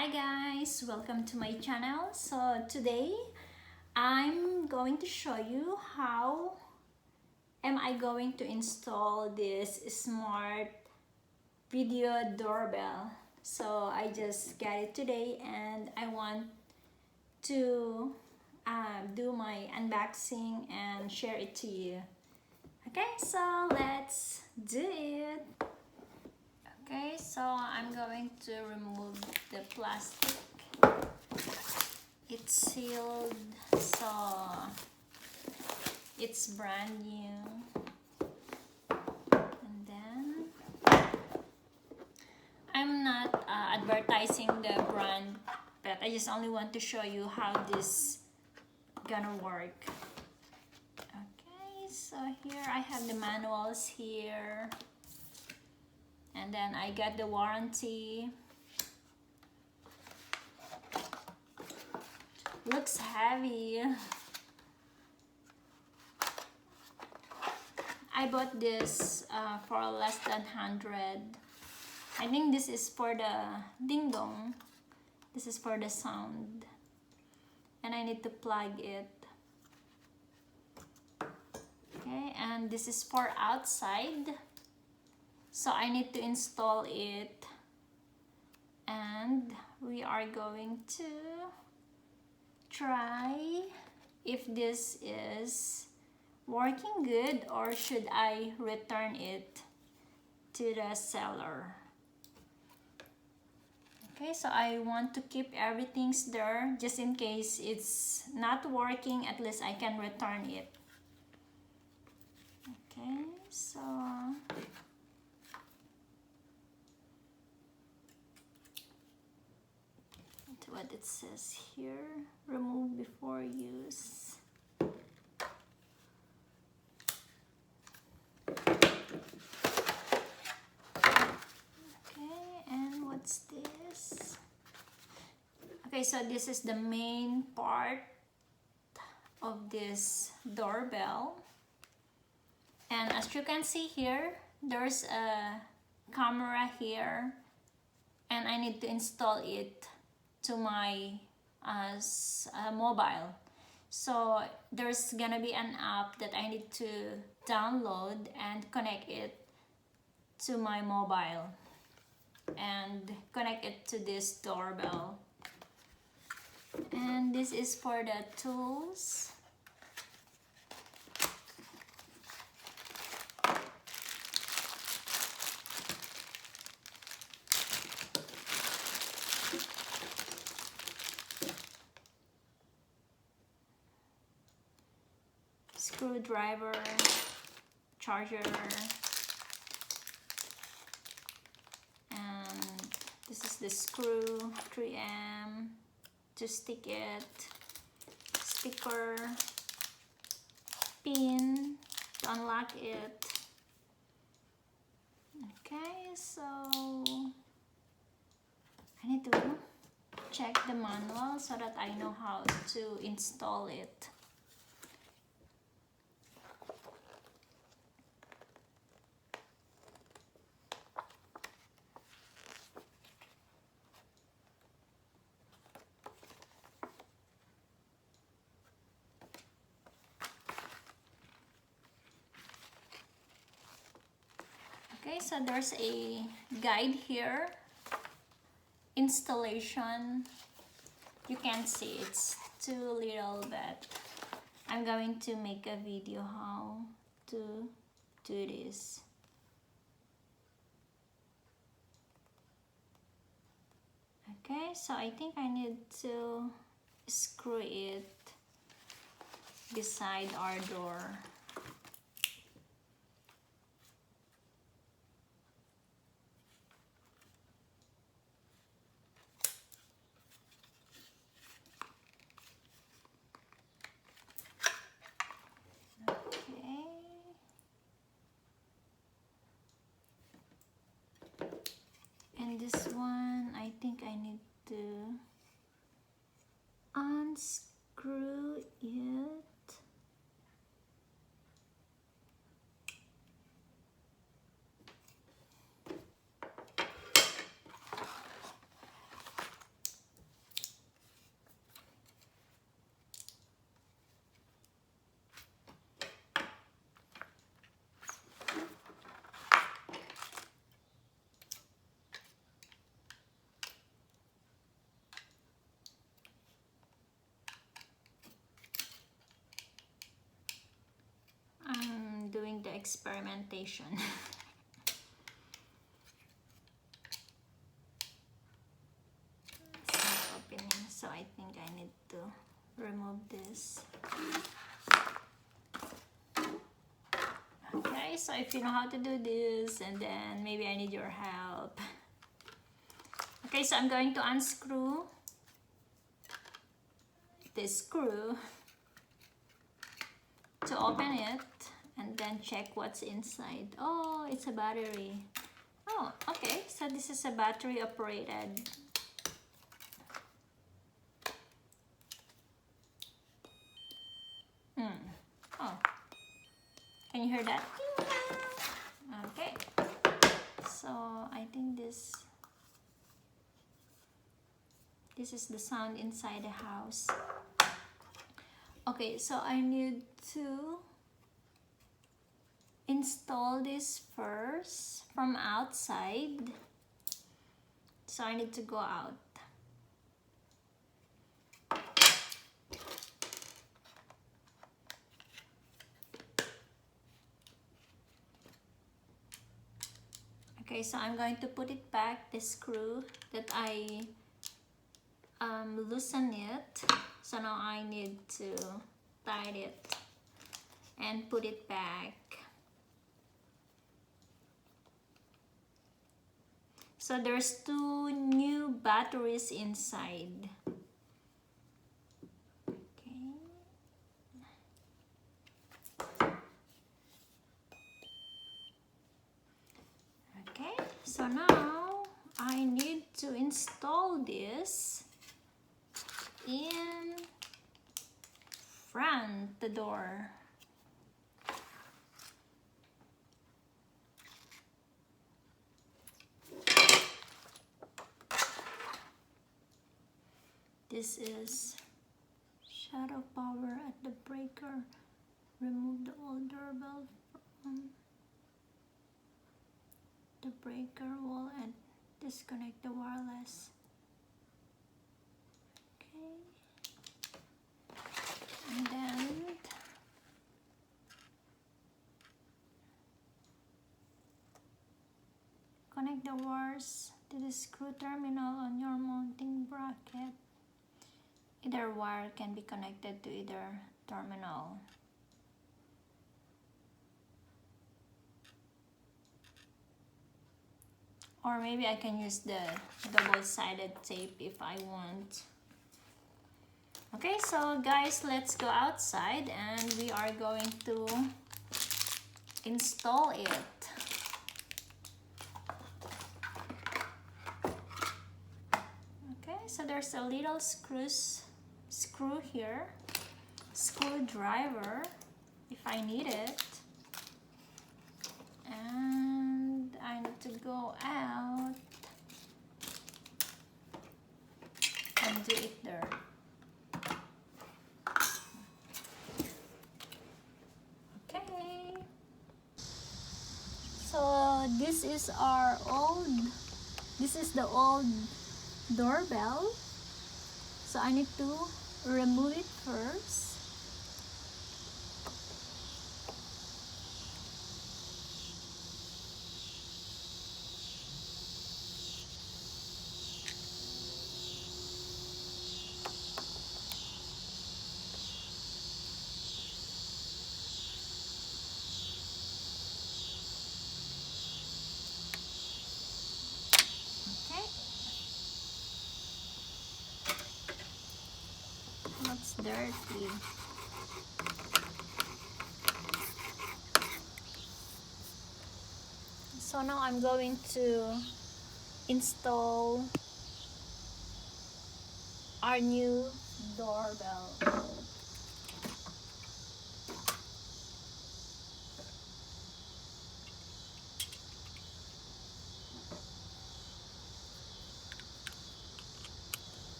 Hi guys, welcome to my channel. So today I'm going to show you how am I going to install this smart video doorbell. So I just got it today and I want to do my unboxing and share it to you. Okay, so let's do it. Okay, so I'm going to remove the plastic. It's sealed, so it's brand new. And then I'm not advertising the brand, but I just only want to show you how this gonna work. Okay, so here I have the manuals here. And then I got the warranty. Looks heavy. I bought this for less than 100. I think this is for the ding dong. This is for the sound. And I need to plug it. Okay, and this is for outside. So I need to install it, and we are going to try if this is working good or should I return it to the seller. Okay, so I want to keep everything there just in case it's not working, at least I can return it. Okay, so what it says here, remove before use. Okay, and what's this? Okay, so this is the main part of this doorbell, and as you can see here, there's a camera here, and I need to install it to my mobile. So there's gonna be an app that I need to download and connect it to my mobile and connect it to this doorbell. And this is for the tools. Screwdriver, charger, and this is the screw, 3M to stick it, sticker, pin to unlock it. Okay, so I need to check the manual so that I know how to install it. Okay, so there's a guide here. Installation. You can see it's too little, but I'm going to make a video how to do this. Okay, so I think I need to screw it beside our door. And this one, I think I need to unscrew it. experimentation. It's not opening, so I think I need to remove this. Okay, so if you know how to do this, and then maybe I need your help. Okay, so I'm going to unscrew this screw to open it, and then check what's inside. Oh, it's a battery. Oh, okay, so this is a battery operated. Oh, can you hear that? Okay, so I think this is the sound inside the house. Okay, so I need to install this first from outside. So I need to go out. Okay, so I'm going to put it back, the screw that I loosen it. So now I need to tighten it and put it back. So there's 2 new batteries inside. Okay, so now I need to install this in front the door. This is shadow power at the breaker. Remove the old doorbell from the breaker wall and disconnect the wireless. Okay. And then connect the wires to the screw terminal on your mounting bracket. Either wire can be connected to either terminal. Or maybe I can use the double-sided tape if I want. Okay, so guys, let's go outside and we are going to install it. Okay, so there's a little screw here, screwdriver if I need it, and I need to go out and do it there. Okay, so this is the old doorbell. So I need to remove it first. Okay. Looks dirty. So now I'm going to install our new doorbell.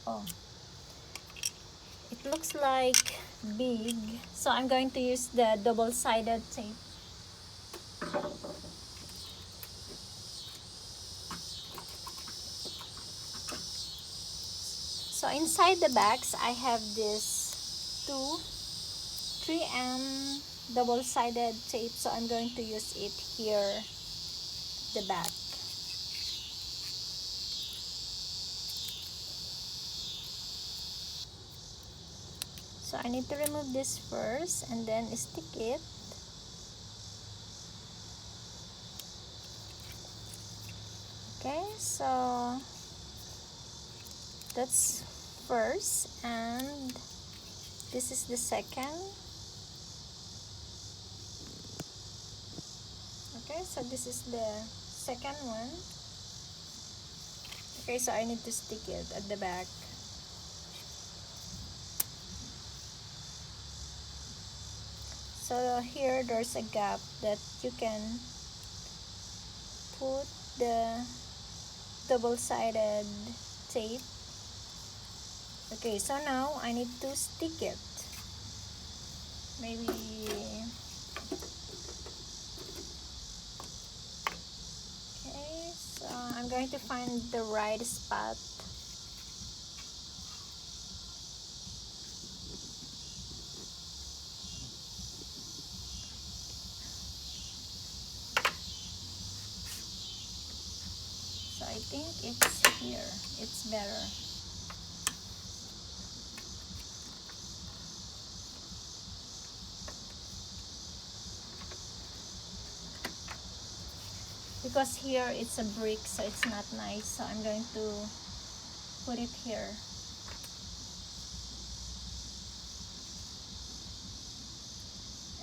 Oh, it looks like big, so I'm going to use the double-sided tape. So inside the box I have these two 3M double-sided tape, so I'm going to use it here, the back. So I need to remove this first and then stick it. Okay, so that's first, and this is the second. Okay, so this is the second one. Okay, so I need to stick it at the back. So here there's a gap that you can put the double-sided tape. Okay, so now I need to stick it. Maybe okay, so I'm going to find the right spot. So I think it's here. It's better. Because here it's a brick, so it's not nice. So I'm going to put it here.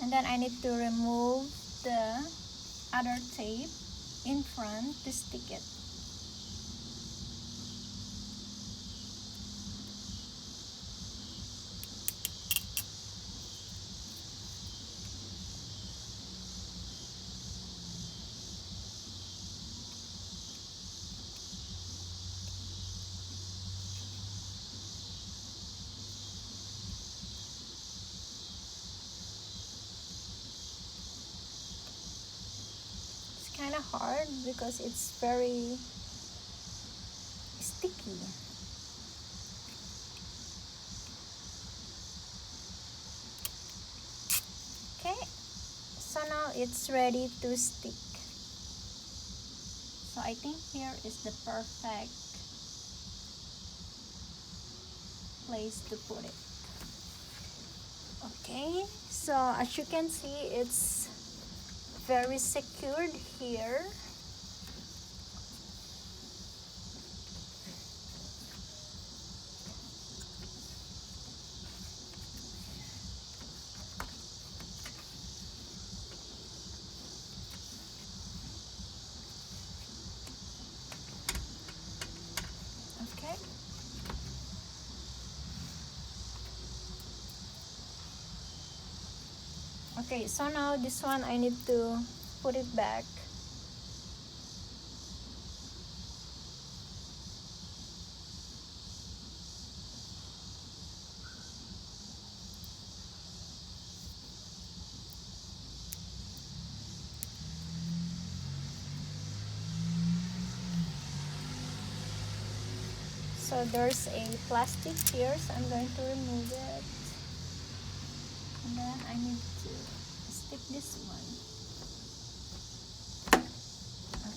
And then I need to remove the other tape in front to stick it. It's kind of hard because it's very sticky. Okay, so now it's ready to stick. So I think here is the perfect place to put it. Okay, so as you can see, it's very secured here. Okay. Okay, so now this one I need to put it back. So there's a plastic here, so I'm going to remove it. And then I need to stick this one.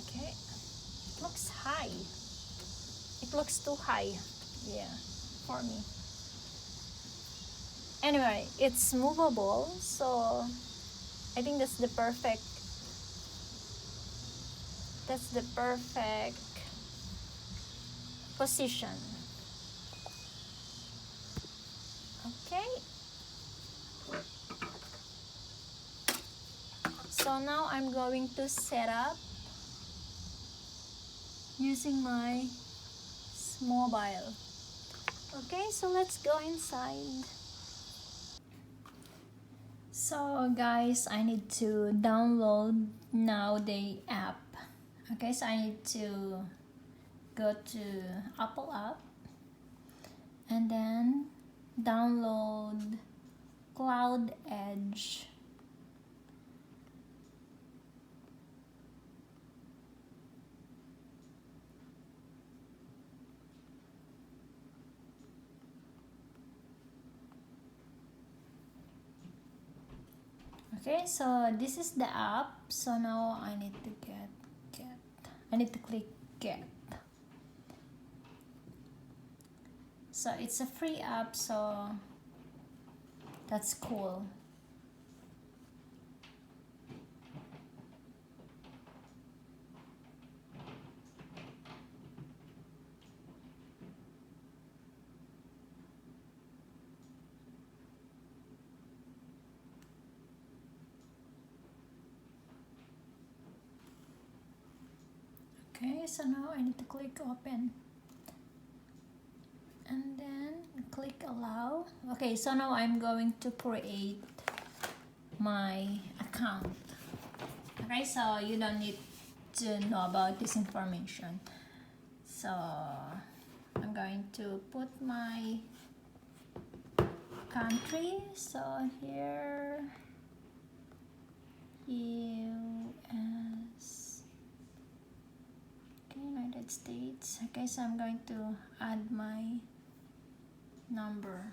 Okay. It looks high. It looks too high. Yeah, for me. Anyway, it's movable, so I think that's the perfect position. Okay. So now I'm going to set up using my mobile. Okay, so let's go inside. So guys, I need to download now the app. Okay, so I need to go to Apple app and then download Cloud Edge. Okay, so this is the app. So now I need to I need to click get. So it's a free app, so that's cool. Okay, so now I need to click open and then click allow. Okay, so now I'm going to create my account. Okay, so you don't need to know about this information. So I'm going to put my country. So here, US, okay, United States. Okay, so I'm going to add my number.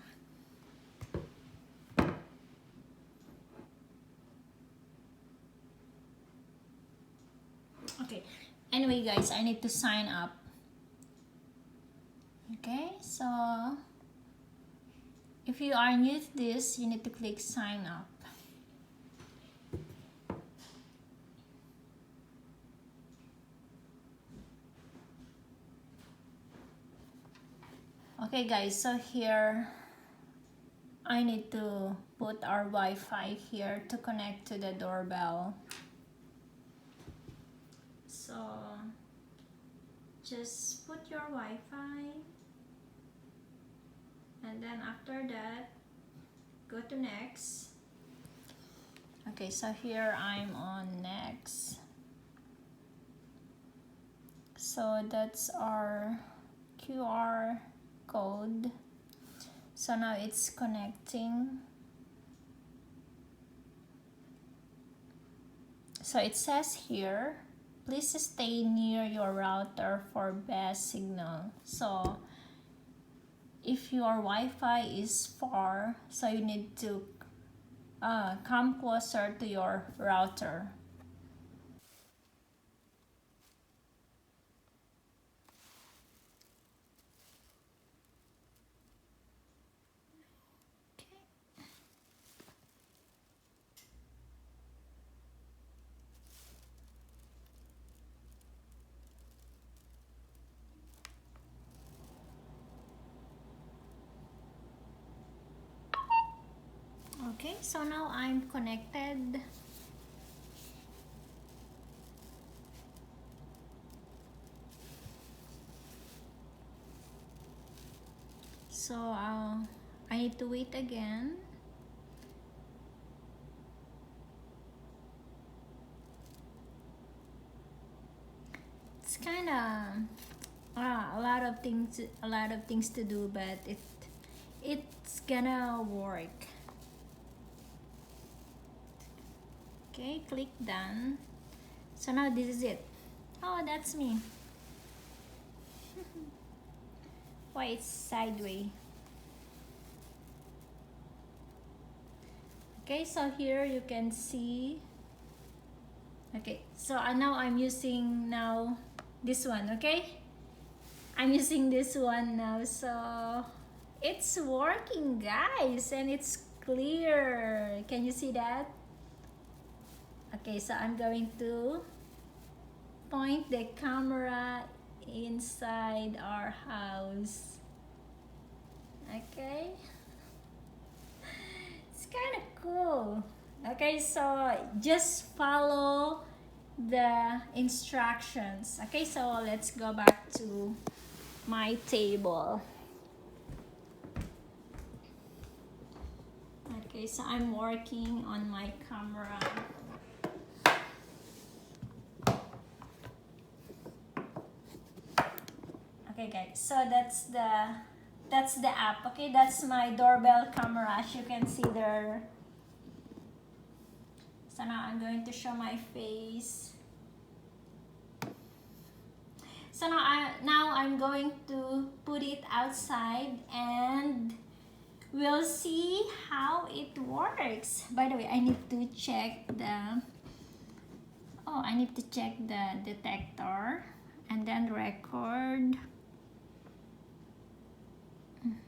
Okay, anyway guys, I need to sign up. Okay, so if you are new to this, you need to click sign up. Okay guys, so here I need to put our Wi-Fi here to connect to the doorbell. So just put your Wi-Fi, and then after that go to next. Okay, so here I'm on next. So that's our QR code. So now it's connecting. So it says here, please stay near your router for best signal. So if your Wi-Fi is far, so you need to come closer to your router. Okay, so now I'm connected. So I need to wait again. It's kind of a lot of things to do, but it's gonna work. Okay, click done. So now this is it. Oh, that's me. Why it's sideways? Okay, so here you can see. Okay, so now I'm using this one. Okay, I'm using this one now. So it's working, guys, and it's clear. Can you see that? Okay, so I'm going to point the camera inside our house. Okay, it's kind of cool. Okay, so just follow the instructions. Okay, so let's go back to my table. Okay, so I'm working on my camera. Okay guys, so that's the app. Okay, that's my doorbell camera, as you can see there. So now I'm going to show my face. So now I'm going to put it outside and we'll see how it works. By the way, I need to check the detector and then record.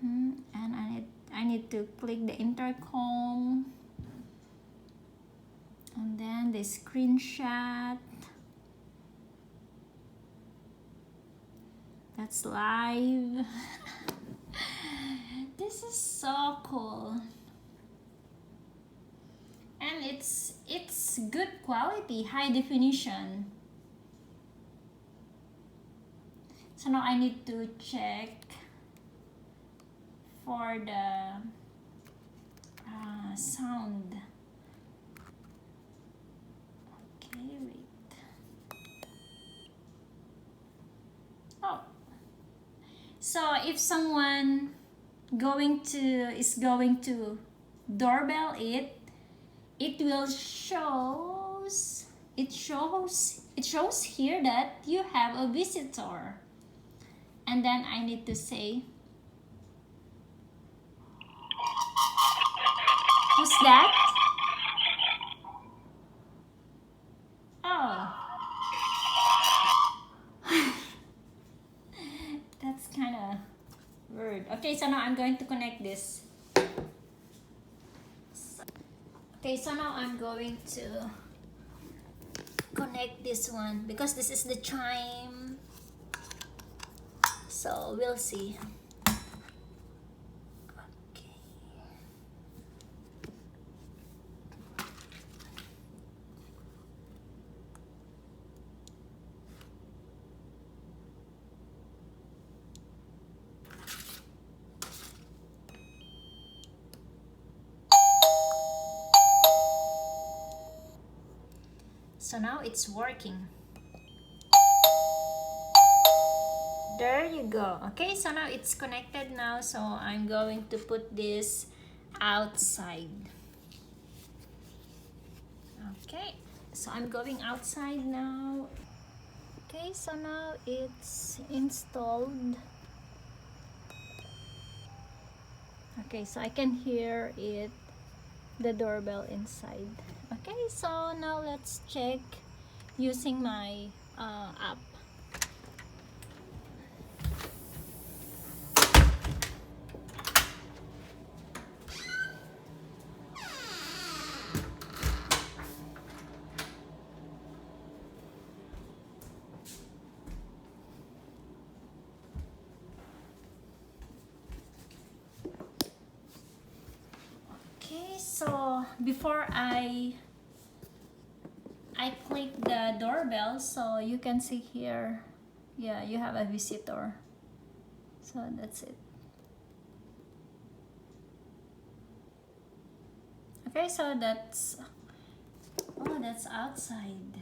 And I need to click the intercom and then the screenshot. That's live. This is so cool. And it's good quality, high definition. So now I need to check for the sound. Okay, wait. Oh, so if someone is going to doorbell it, it shows here that you have a visitor. And then I need to say, who's that? Oh. That's kind of weird. Okay, so now I'm going to connect this. Okay, so now I'm going to connect this one because this is the chime. So we'll see. Okay. So now it's working. There you go. Okay, so now it's connected now. So I'm going to put this outside. Okay, so I'm going outside now. Okay, so now it's installed. Okay, so I can hear it, the doorbell inside. Okay, so now let's check using my app. Okay, so before I click the doorbell, so you can see here, yeah, you have a visitor. So that's it. Okay, so that's outside.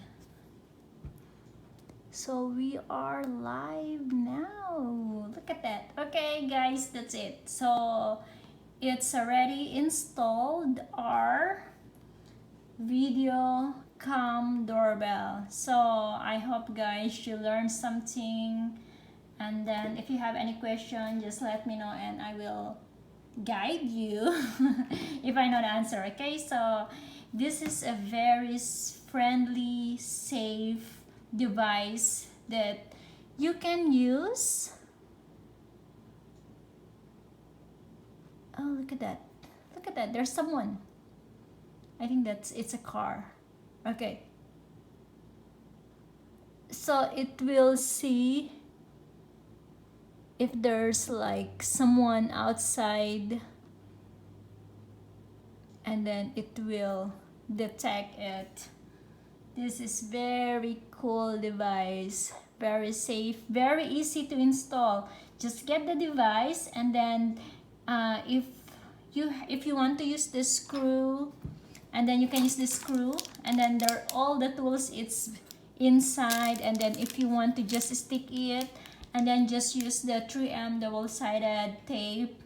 So we are live now. Look at that. Okay, guys, that's it. So it's already installed our video cam doorbell. So I hope, guys, you learned something, and then if you have any question, just let me know and I will guide you if I know the answer. Okay, so this is a very friendly, safe device that you can use. Oh, look at that. Look at that. There's someone. I think it's a car. Okay. So it will see if there's like someone outside, and then it will detect it. This is very cool device, very safe, very easy to install. Just get the device, and then if you want to use the screw, and then you can use the screw, and then there are all the tools, it's inside. And then if you want to just stick it, and then just use the 3M double-sided tape,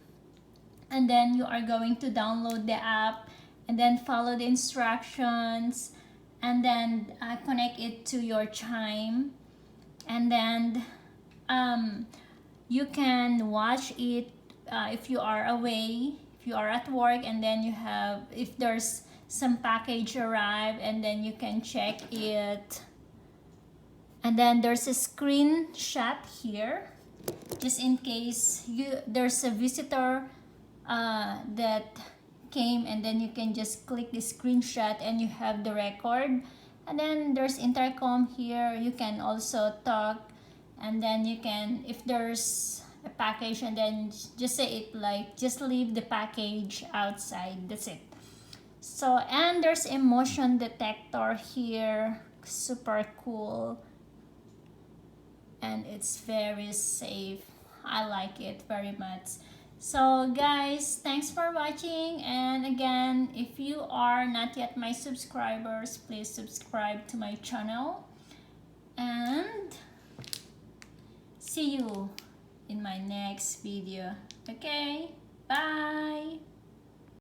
and then you are going to download the app and then follow the instructions, and then connect it to your chime, and then you can watch it if you are away, if you are at work, and then you have, if there's some package arrive, and then you can check it. And then there's a screenshot here, just in case there's a visitor that came, and then you can just click the screenshot and you have the record. And then there's intercom here, you can also talk, and then you can, if there's a package, and then just say it like, just leave the package outside, that's it. So, and there's a motion detector here, super cool, and it's very safe. I like it very much. So guys, thanks for watching, and again, if you are not yet my subscribers, please subscribe to my channel, and see you in my next video. Okay, bye.